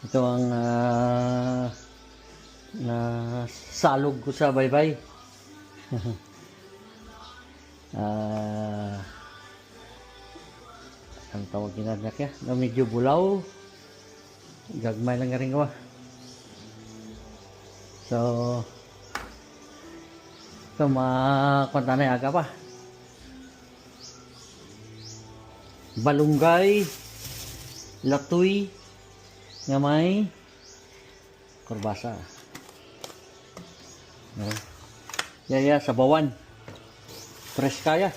Ito ang na salog ko sa baybay. ah ang tawag ginadyak ya, na medyo bulaw. Gagmay lang nga rin gawa. So, ito makunta na aga pa. Balunggay, latoy, nga may kurbasa. Yaya, sabawan. Preskaya.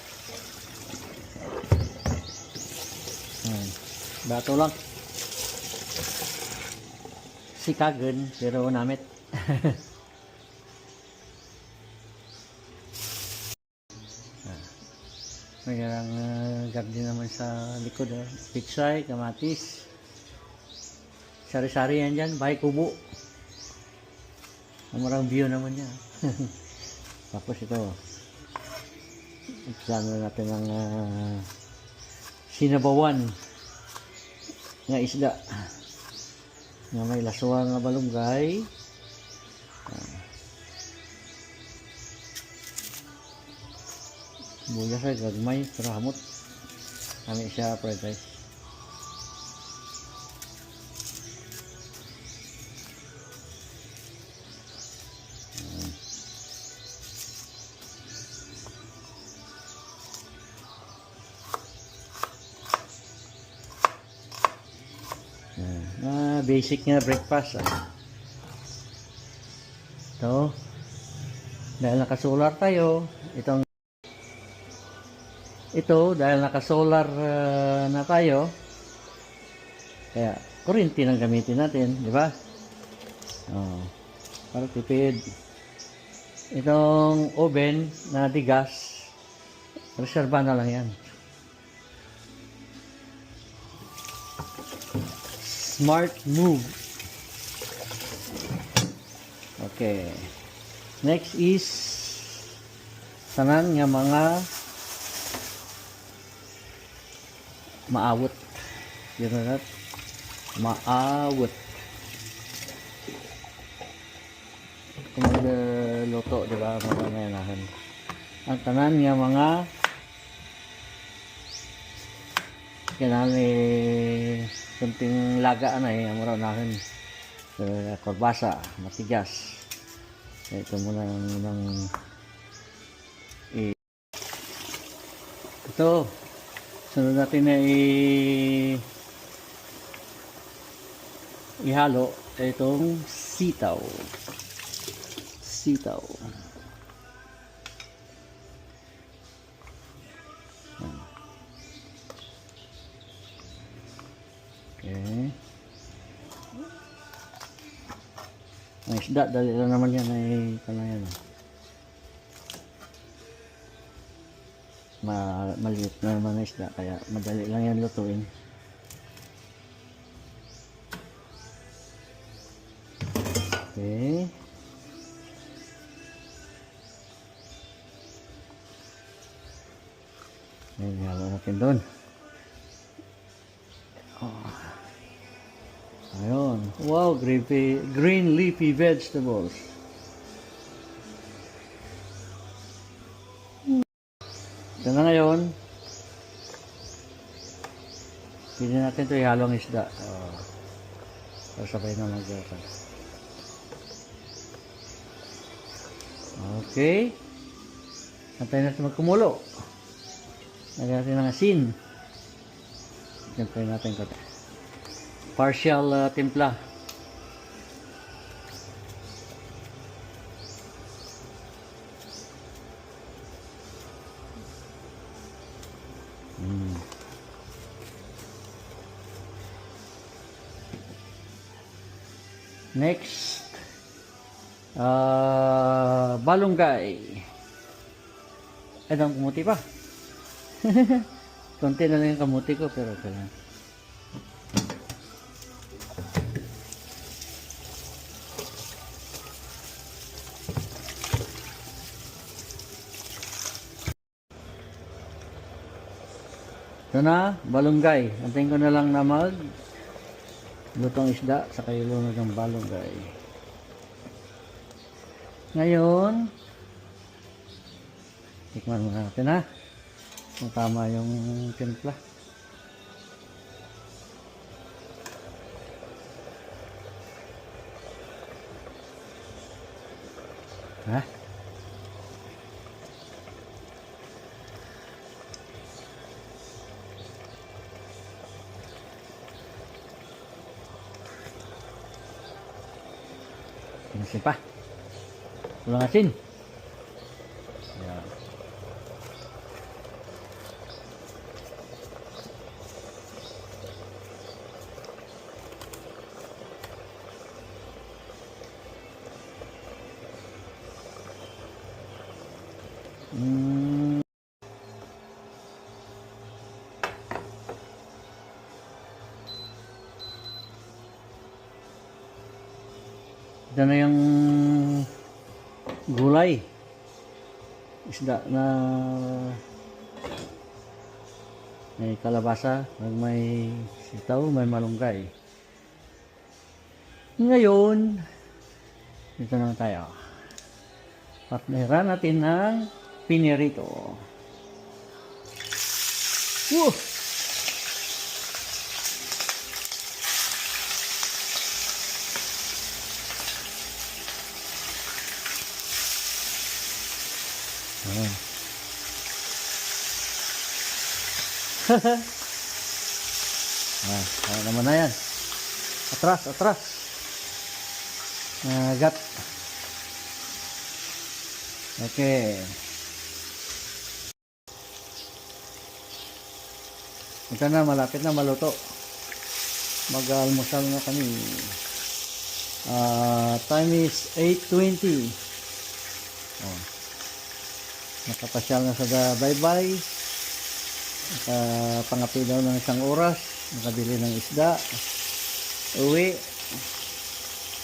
Bato lang. Sikagen, pero namit. Mayroong garden naman sa likod. Pitsay, kamatis. Sari-sari yan dyan. Bahay kubo. Marang view naman niya. Tapos ito. Examine natin ang sinabawan nga isda. Nga may laswa nga balunggay. Buya sa gagmay, pero hamot. Kami siya fried rice. Basic nga breakfast. Ito. Dahil naka-solar tayo, dahil naka-solar na tayo, kaya kuryente lang gamitin natin, di ba? Para tipid. Itong oven na di gas, reserva na lang yan. Smart move. Okay. Next is tanan nga mga maawot. Yun na natin. Maawot. Kung magluto, di ba? Maganahan. Ang tanan nga mga kailangan kunting laga na amuraw nahin. Korbasa, matigas. Ito muna ng ito. Sunod natin na ihalo itong sitaw. Okay. Ang isda, dali lang naman yan ay kanayan. Maliit na naman ang isda, kaya madali lang yan lutuin. Okay. Ayan, halo natin doon. Ayun. Wow, green leafy vegetables. Ito na ngayon. Pili natin ito ihalong isda. Para sabay na mag-gata. Okay. Antayin natin magkumulo. Lagyan natin ng asin. Siyempre natin ito. Partial timpla. Next, balunggay. Ang kamuti pa. Konti na lang yung kamuti ko, pero kailangan. Ito na, balunggay. Antayin ko na lang na lutong isda sa ilunod ng balunggay. Ngayon, tikman muna natin ha kung tama yung timpla. Ha? Pinasin pa. Walang asin. Ayan. Ito na yung gulay. Isda na may kalabasa, may sitaw, may malunggay. Ngayon, dito na tayo. Partneran natin ng pinirito. Woo! Ayan. Kaya naman na yan. Atras, atras. Gat. Okay. Ito na, malapit na maluto. Mag-almusal na kami. Time is 8:20. Oh. Nakapasyal na sa bye-bye. Nakapangapi daw ng 1 oras. Nakabili ng isda. Uwi.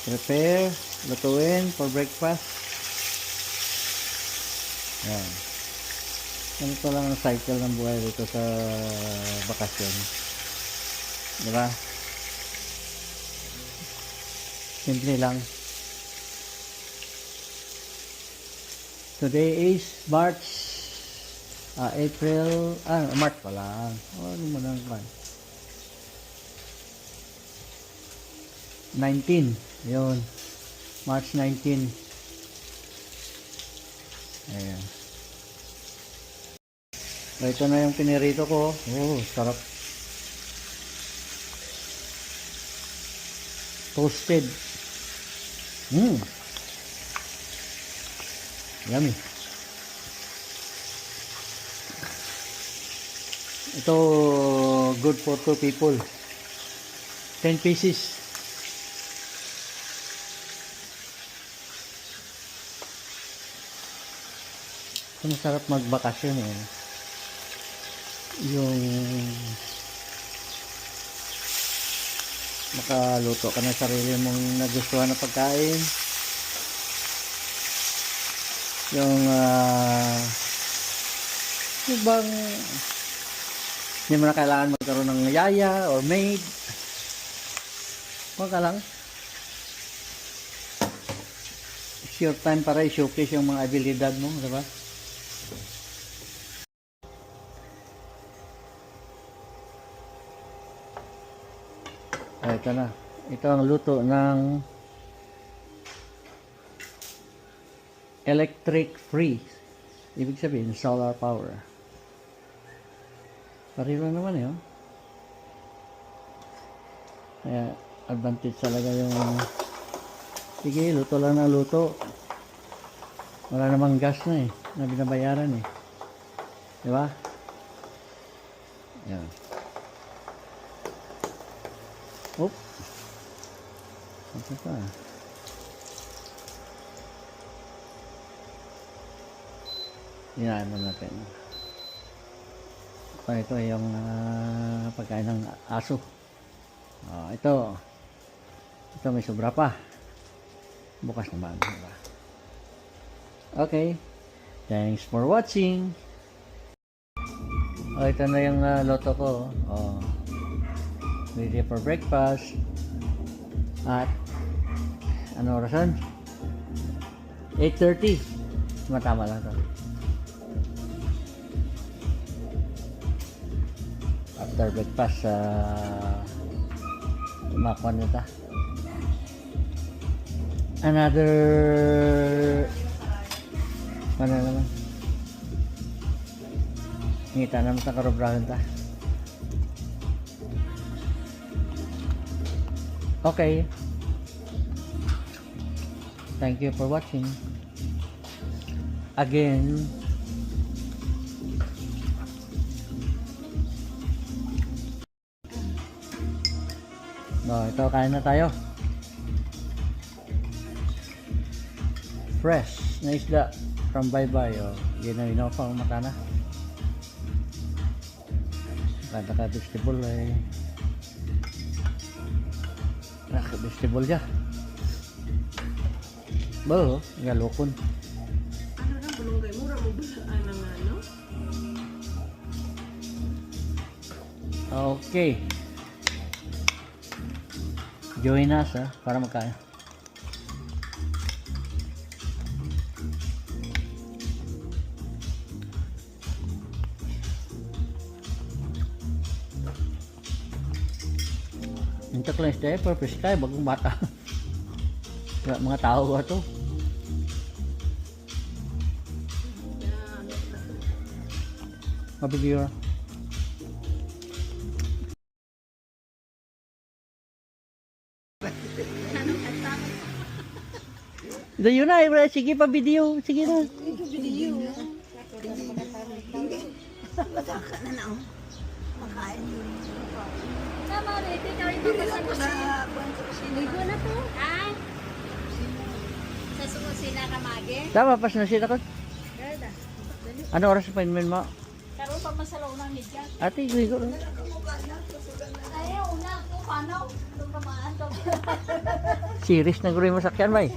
Prepare. Lutuin for breakfast. Yan. Ganito lang ang cycle ng buhay dito sa bakasyon. Diba? Simple lang. Today is March, March pa lang. Ano mo lang ba? 19. Yun. March 19. Ayan. So, ito na yung pinirito ko. Oh, sarap. Toasted. Yummy. Ito, good for 2 people. 10 pieces. Ito masarap magbakasyon eh. Yung makaluto ka ng sarili mong nagustuhan na pagkain. Yung bang hindi mo na kailangan magkaroon ng yaya or maid. Huwag ka lang. It's your time para i-showcase yung mga abilidad mo, diba? Ito na. Ito ang luto ng electric free. Ibig sabihin, solar power. Pareho naman eh. Oh. Kaya, advantage talaga yung sige, luto lang na luto. Wala namang gas na eh. Na binabayaran eh. Diba? Yan. Oop. Ito pa. Hinaan mo natin. Ito yung pagkain ng aso. Ito may sobra pa. Bukas naman. Diba? Okay. Thanks for watching. Ito na yung loto ko. Ready for breakfast. At ano orasan? 8:30. Matama lang to. After breakfast, tumakon na ta. Another ano naman? Ngita naman sa karobrahan ta. Okay. Thank you for watching. Again. No, ito kain na tayo. Fresh na isda from Baybay. Oh, ginaw pa ang mata na. Kada ka vegetable ay vegetable siya. Bo, galokon. Ano na bulunggay mura mo bulaan ng ano? Okay. Join us para magkain. Ito class tayo, purpose tayo, bagong bata. Wala mga tao ba ito? Mabigyan. Ito yun na, sige pa video, sige na. Sama rin, ikaw ito sa ligo na to. Ah? Sa sumusina ka magi? Tama, pas na sila ko. Garda. Ano oras pa yun mo? Karoon pa masalaw ng midya. Ate, ligo na. Ayaw, una ko, paano? Ito kamaan to. Series na gawin mo sakyan, bay.